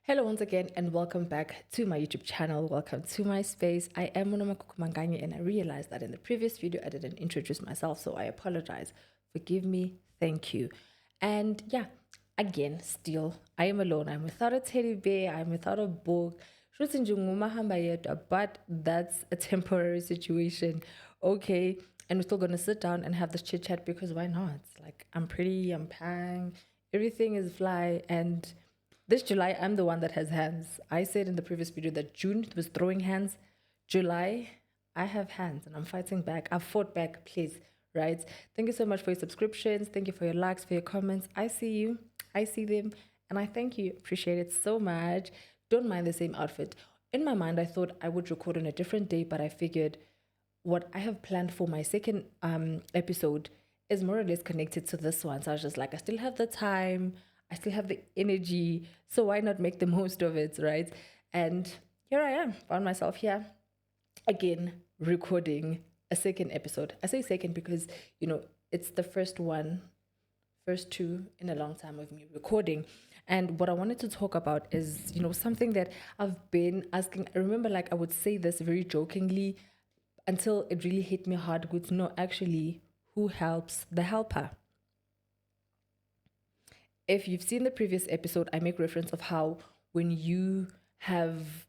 Hello once again and welcome back to my YouTube channel. Welcome to my space. I am Monoma Kukumanganye and I realized that in the previous video I didn't introduce myself, so I apologize. Forgive me. Thank you. And yeah, again, still, I am alone. I'm without a teddy bear. I'm without a book. But that's a temporary situation. Okay. And we're still going to sit down and have this chit chat because why not? Like, I'm pretty, I'm pang, everything is fly. And this July, I'm the one that has hands. I said in the previous video that June was throwing hands. July, I have hands and I'm fighting back. I've fought back, please, right? Thank you so much for your subscriptions. Thank you for your likes, for your comments. I see you. I see them. And I thank you. Appreciate it so much. Don't mind the same outfit. In my mind, I thought I would record on a different day, but I figured what I have planned for my second episode is more or less connected to this one. So I was just like, I still have the time. I still have the energy, so why not make the most of it, right? And here I am, found myself here again, recording a second episode. I say second because, it's the first two in a long time of me recording. And what I wanted to talk about is, something that I've been asking. I remember, I would say this very jokingly until it really hit me hard. Good to know, actually, who helps the helper? If you've seen the previous episode, I make reference of how when you have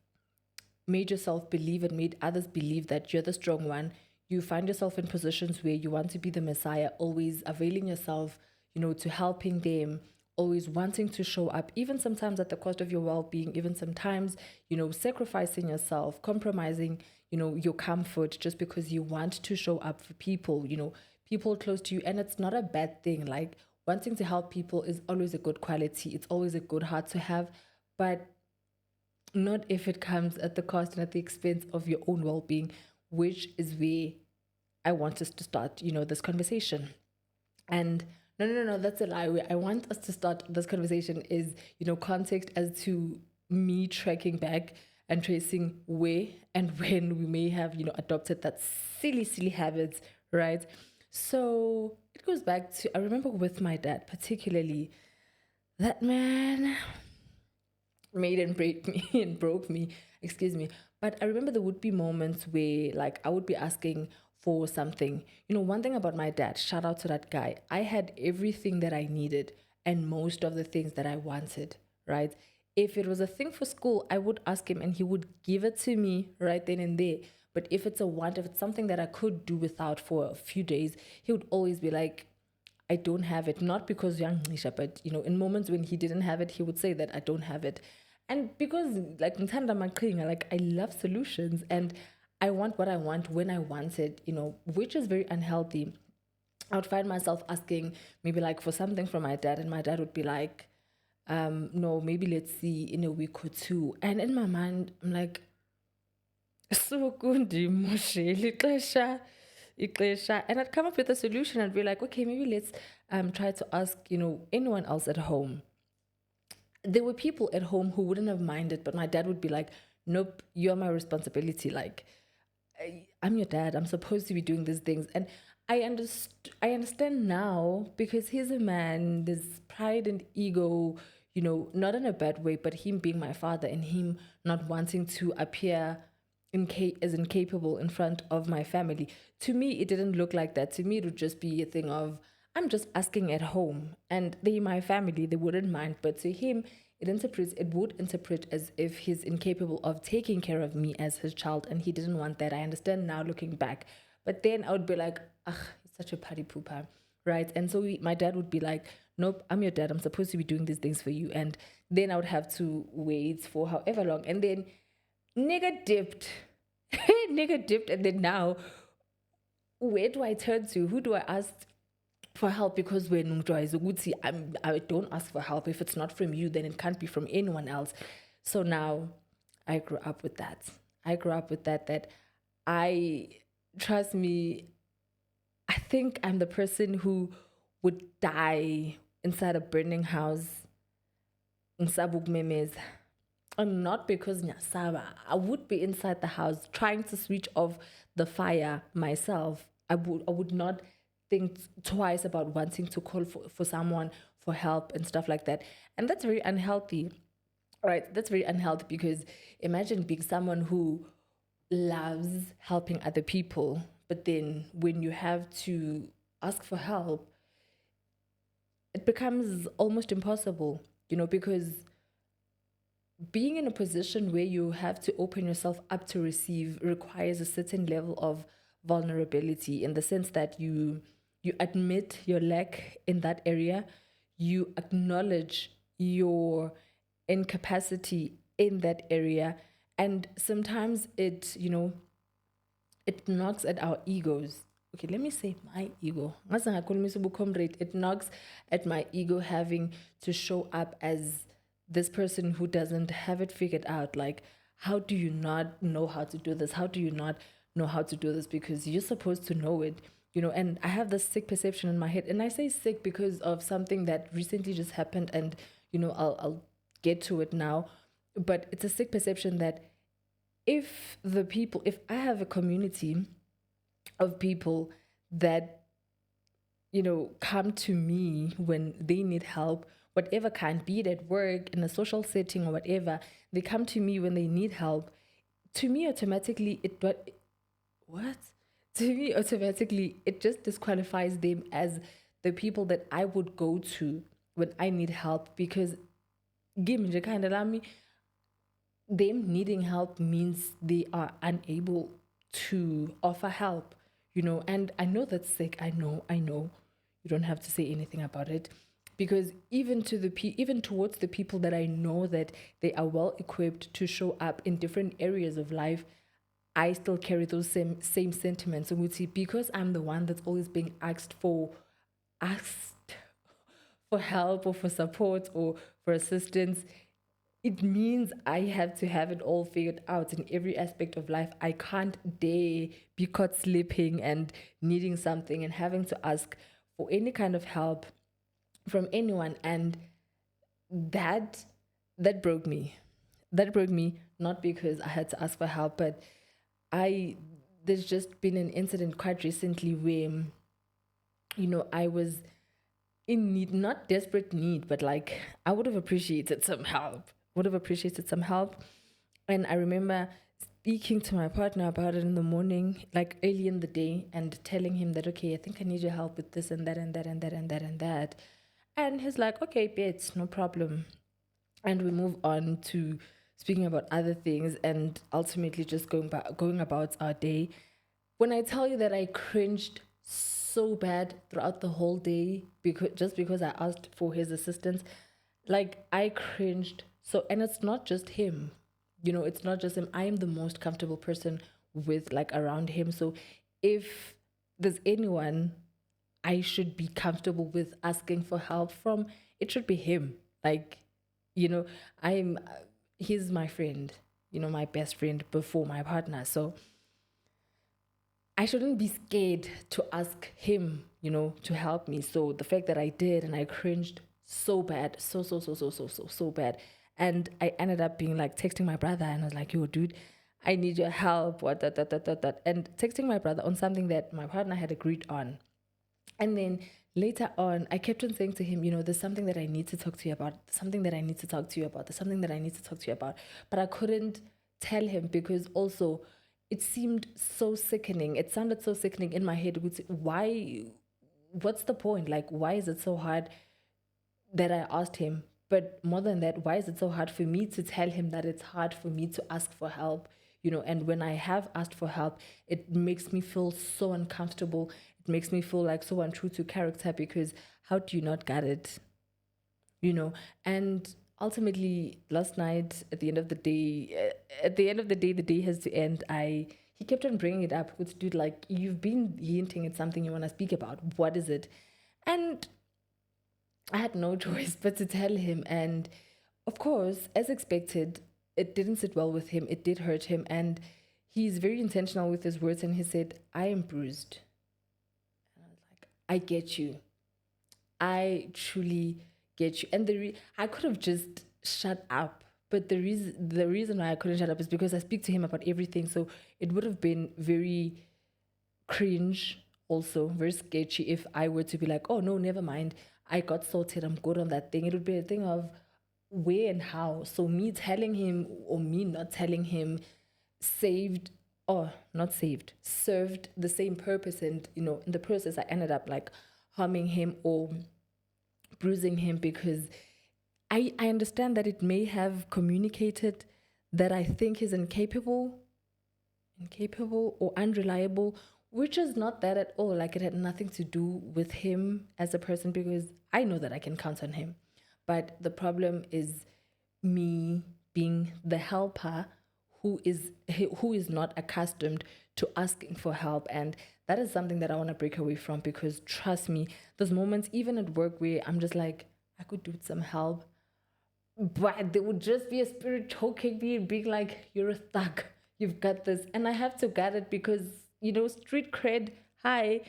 made yourself believe and made others believe that you're the strong one, you find yourself in positions where you want to be the Messiah, always availing yourself, to helping them, always wanting to show up, even sometimes at the cost of your well-being, even sometimes, sacrificing yourself, compromising, your comfort just because you want to show up for people, people close to you. And it's not a bad thing. Like, wanting to help people is always a good quality. It's always a good heart to have, but not if it comes at the cost and at the expense of your own well-being, which is where I want us to start, this conversation. And no, that's a lie. Where I want us to start this conversation is, context as to me tracking back and tracing where and when we may have, adopted that silly habits, right? So it goes back to, I remember with my dad, particularly, that man made and break me and broke me, excuse me. But I remember there would be moments where, I would be asking for something. One thing about my dad, shout out to that guy, I had everything that I needed and most of the things that I wanted, right? If it was a thing for school, I would ask him and he would give it to me right then and there. But if it's a want, if it's something that I could do without for a few days, he would always be like, I don't have it. Not because young Nisha, but in moments when he didn't have it, he would say that I don't have it. And because I love solutions and I want what I want when I want it, which is very unhealthy. I would find myself asking maybe for something from my dad, and my dad would be like, no, maybe let's see in a week or two. And in my mind, I'm like, so good, and I'd come up with a solution. I'd be like, okay, maybe let's try to ask, anyone else at home. There were people at home who wouldn't have minded, but my dad would be like, nope, you're my responsibility. Like, I'm your dad. I'm supposed to be doing these things. And I understand now because he's a man. There's pride and ego, not in a bad way, but him being my father and him not wanting to appear as incapable in front of my family. To me, it didn't look like that. To me, it would just be a thing of, I'm just asking at home and they, my family, they wouldn't mind. But to him, it would interpret as if he's incapable of taking care of me as his child. And he didn't want that. I understand now looking back. But then I would be like, he's such a party pooper, right? And so my dad would be like, nope, I'm your dad. I'm supposed to be doing these things for you. And then I would have to wait for however long. And then nigga dipped. Nigga dipped. And then now, where do I turn to? Who do I ask for help? Because when I don't ask for help. If it's not from you, then it can't be from anyone else. So now I grew up with that. That I, trust me, I think I'm the person who would die inside a burning house in Sabuk Memes. And not because Nyasaba. I would be inside the house trying to switch off the fire myself. I would not think twice about wanting to call for someone for help and stuff like that. And that's very unhealthy. Right, that's very unhealthy because imagine being someone who loves helping other people, but then when you have to ask for help, it becomes almost impossible, because being in a position where you have to open yourself up to receive requires a certain level of vulnerability, in the sense that you admit your lack in that area, you acknowledge your incapacity in that area, and sometimes it knocks at our egos. Okay, let me say my ego. It knocks at my ego having to show up as this person who doesn't have it figured out. Like, how do you not know how to do this? How do you not know how to do this? Because you're supposed to know it. And I have this sick perception in my head. And I say sick because of something that recently just happened. And, I'll get to it now. But it's a sick perception that if I have a community of people that come to me when they need help, whatever kind, be it at work, in a social setting, or whatever, they come to me when they need help. To me, automatically, what? To me, automatically, it just disqualifies them as the people that I would go to when I need help, because give me the kind of them needing help means they are unable to offer help, and I know that's sick. I know you don't have to say anything about it, because even towards the people that I know that they are well equipped to show up in different areas of life, I still carry those same sentiments. So because I'm the one that's always being asked for help or for support or for assistance, it means I have to have it all figured out in every aspect of life. I can't dare be caught slipping and needing something and having to ask for any kind of help from anyone. And that that broke me. That broke me, not because I had to ask for help, but I there's just been an incident quite recently where I was in need, not desperate need, but like I would have appreciated some help. Would have appreciated some help. And I remember speaking to my partner about it in the morning, like early in the day, and telling him that, okay, I think I need your help with this and that and that and that and that and that. And he's like, okay, bits, no problem. And we move on to speaking about other things and ultimately just going about our day. When I tell you that I cringed so bad throughout the whole day because I asked for his assistance, like I cringed. So, and it's not just him, it's not just him. I am the most comfortable person with, like, around him. So if there's anyone I should be comfortable with asking for help from, it should be him. Like, you know, I'm he's my friend, my best friend before my partner. So I shouldn't be scared to ask him, to help me. So the fact that I did, and I cringed so bad, so bad. And I ended up being like texting my brother, and I was like, yo, dude, I need your help. What that. And texting my brother on something that my partner had agreed on. And then later on, I kept on saying to him, there's something that I need to talk to you about, something that I need to talk to you about, there's something that I need to talk to you about. But I couldn't tell him because also it seemed so sickening. It sounded so sickening in my head. Why? What's the point? Like, why is it so hard that I asked him? But more than that, why is it so hard for me to tell him that it's hard for me to ask for help? And when I have asked for help, it makes me feel so uncomfortable. It makes me feel like so untrue to character, because how do you not get it? And ultimately last night, at the end of the day, the day has to end. He kept on bringing it up with, dude, like, you've been hinting at something you want to speak about. What is it? And I had no choice but to tell him. And of course, as expected, it didn't sit well with him. It did hurt him. And he's very intentional with his words. And he said, I am bruised. And I was like, I get you. I truly get you. And I could have just shut up. But the reason why I couldn't shut up is because I speak to him about everything. So it would have been very cringe, also very sketchy, if I were to be like, oh no, never mind, I got sorted, I'm good on that thing. It would be a thing of, where and how. So me telling him or me not telling him saved or not saved, served the same purpose. And, in the process, I ended up like harming him or bruising him because I understand that it may have communicated that I think he's incapable or unreliable, which is not that at all. Like, it had nothing to do with him as a person because I know that I can count on him. But the problem is me being the helper who is not accustomed to asking for help. And that is something that I want to break away from because trust me, those moments, even at work, where I'm just like, I could do with some help, but there would just be a spirit choking me and being like, you're a thug, you've got this. And I have to get it because, street cred high,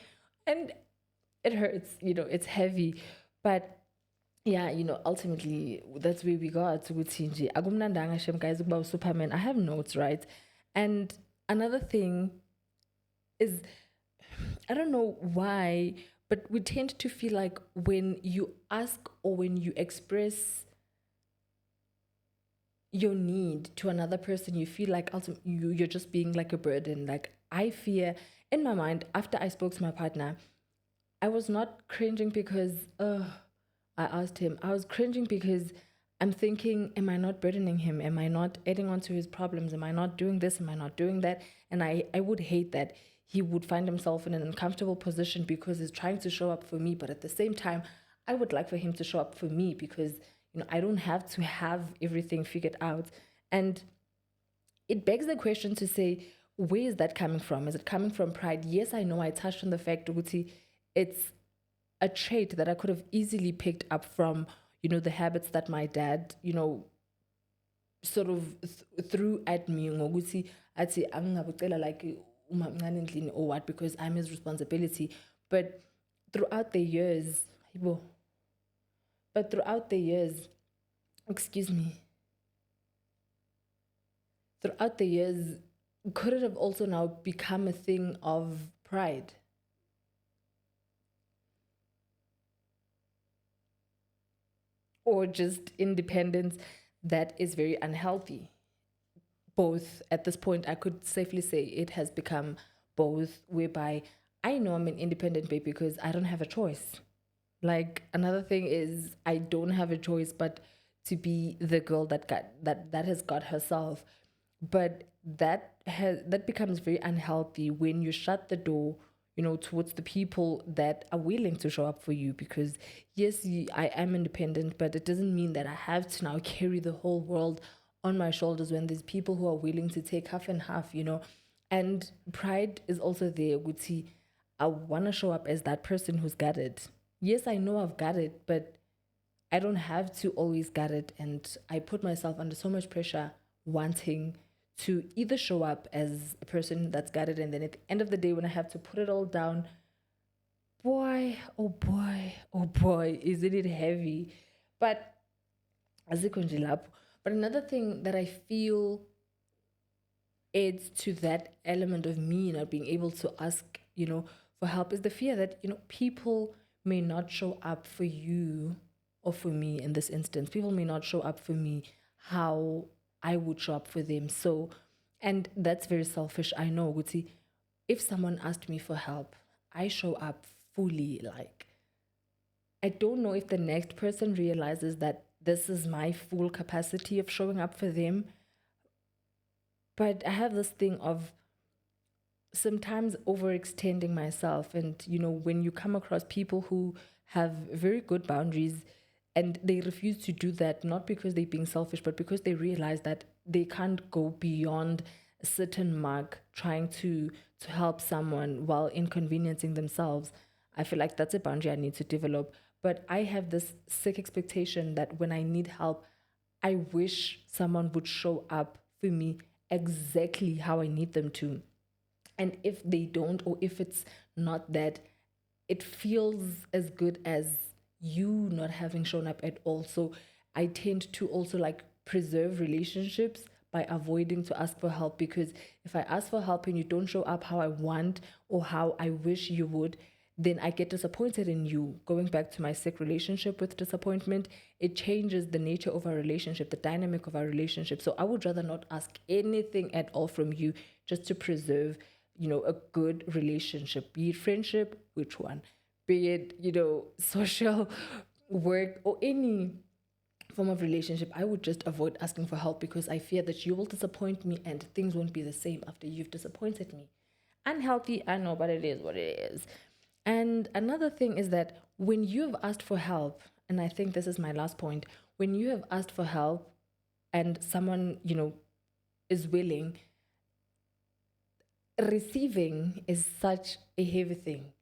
and it hurts, it's heavy. But yeah, ultimately that's where we got to Tinji. Agumnandanga Shem guys about Superman. I have notes, right? And another thing is, I don't know why, but we tend to feel like when you ask or when you express your need to another person, you feel like you're just being like a burden. Like, I fear in my mind, after I spoke to my partner, I was not cringing because I asked him. I was cringing because I'm thinking, am I not burdening him? Am I not adding on to his problems? Am I not doing this? Am I not doing that? And I would hate that he would find himself in an uncomfortable position because he's trying to show up for me. But at the same time, I would like for him to show up for me because, I don't have to have everything figured out. And it begs the question to say, where is that coming from? Is it coming from pride? Yes, I know I touched on the fact, Uguti, it's a trait that I could have easily picked up from, the habits that my dad, sort of threw at me. Ngokuthi athi angingabocela like uma mncane endlini or what, because I'm his responsibility. But throughout the years, yebo, but throughout the years, excuse me, throughout the years, could it have also now become a thing of pride? Or just independence that is very unhealthy? Both at this point, I could safely say it has become both, whereby I know I'm an independent babe because I don't have a choice. Like, another thing is, I don't have a choice but to be the girl that has got herself. But that becomes very unhealthy when you shut the door, towards the people that are willing to show up for you. Because yes, I am independent, but it doesn't mean that I have to now carry the whole world on my shoulders when there's people who are willing to take half and half. And pride is also there. Guti, I want to show up as that person who's got it. Yes, I know I've got it, but I don't have to always get it. And I put myself under so much pressure wanting to either show up as a person that's got it, and then at the end of the day, when I have to put it all down, boy, oh boy, oh boy, isn't it heavy? But azikho nje lapho. But another thing that I feel adds to that element of me not being able to ask, for help is the fear that, people may not show up for you or for me in this instance. People may not show up for me how I would show up for them. So, and that's very selfish. I know, Guti. If someone asked me for help, I show up fully. Like, I don't know if the next person realizes that this is my full capacity of showing up for them. But I have this thing of sometimes overextending myself. And, when you come across people who have very good boundaries and they refuse to do that, not because they're being selfish, but because they realize that they can't go beyond a certain mark trying to help someone while inconveniencing themselves. I feel like that's a boundary I need to develop. But I have this sick expectation that when I need help, I wish someone would show up for me exactly how I need them to. And if they don't, or if it's not that, it feels as good as you not having shown up at all. So I tend to also like preserve relationships by avoiding to ask for help, because if I ask for help and you don't show up how I want or how I wish you would, then I get disappointed in you. Going back to my sick relationship with disappointment, it changes the nature of our relationship, the dynamic of our relationship. So I would rather not ask anything at all from you just to preserve, a good relationship, be it friendship, which one, be it, social work or any form of relationship. I would just avoid asking for help because I fear that you will disappoint me and things won't be the same after you've disappointed me. Unhealthy, I know, but it is what it is. And another thing is that when you've asked for help, and I think this is my last point, when you have asked for help and someone, is willing, receiving is such a heavy thing.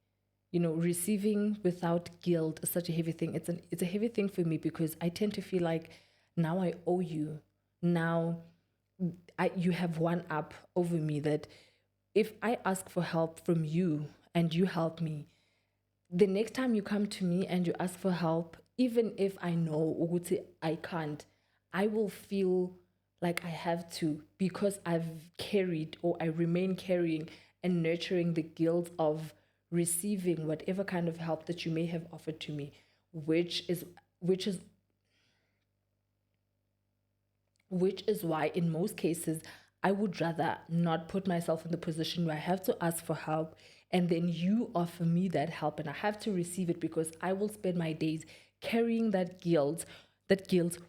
Receiving without guilt is such a heavy thing. It's a heavy thing for me because I tend to feel like now I owe you. Now you have one up over me, that if I ask for help from you and you help me, the next time you come to me and you ask for help, even if I know ukuthi I can't, I will feel like I have to, because I've carried, or I remain carrying and nurturing the guilt of receiving whatever kind of help that you may have offered to me, which is why in most cases I would rather not put myself in the position where I have to ask for help and then you offer me that help and I have to receive it, because I will spend my days carrying that guilt,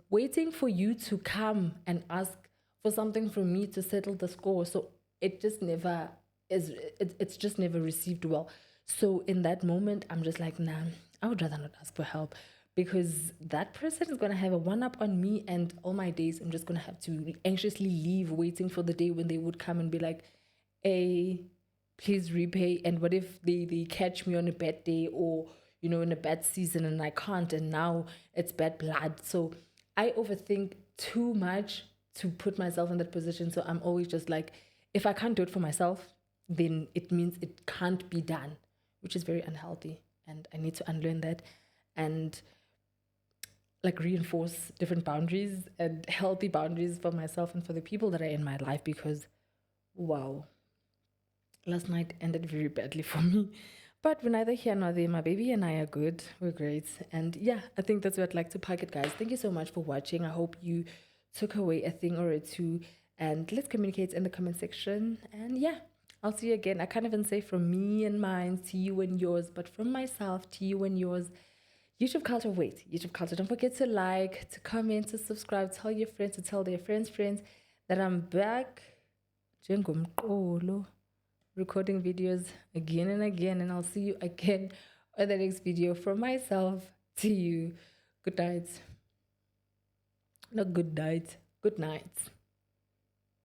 waiting for you to come and ask for something from me to settle the score. So it just never is, it's just never received well. So in that moment, I'm just like, nah, I would rather not ask for help, because that person is going to have a one up on me, and all my days I'm just going to have to anxiously leave, waiting for the day when they would come and be like, hey, please repay. And what if they catch me on a bad day, or in a bad season, and I can't, and now it's bad blood. So I overthink too much to put myself in that position. So I'm always just like, if I can't do it for myself, then it means it can't be done, which is very unhealthy, and I need to unlearn that and like reinforce different boundaries and healthy boundaries for myself and for the people that are in my life, because wow, last night ended very badly for me. But we're neither here nor there. My baby and I are good. We're great. And yeah, I think that's where I'd like to park it, guys. Thank you so much for watching. I hope you took away a thing or a two. And let's communicate in the comment section. And yeah, I'll see you again. I can't even say from me and mine to you and yours, but from myself to you and yours. YouTube culture, YouTube culture. Don't forget to like, to comment, to subscribe, tell your friends, to tell their friends that I'm back. Recording videos again and again, and I'll see you again on the next video. From myself to you, good night. Not good night, good night.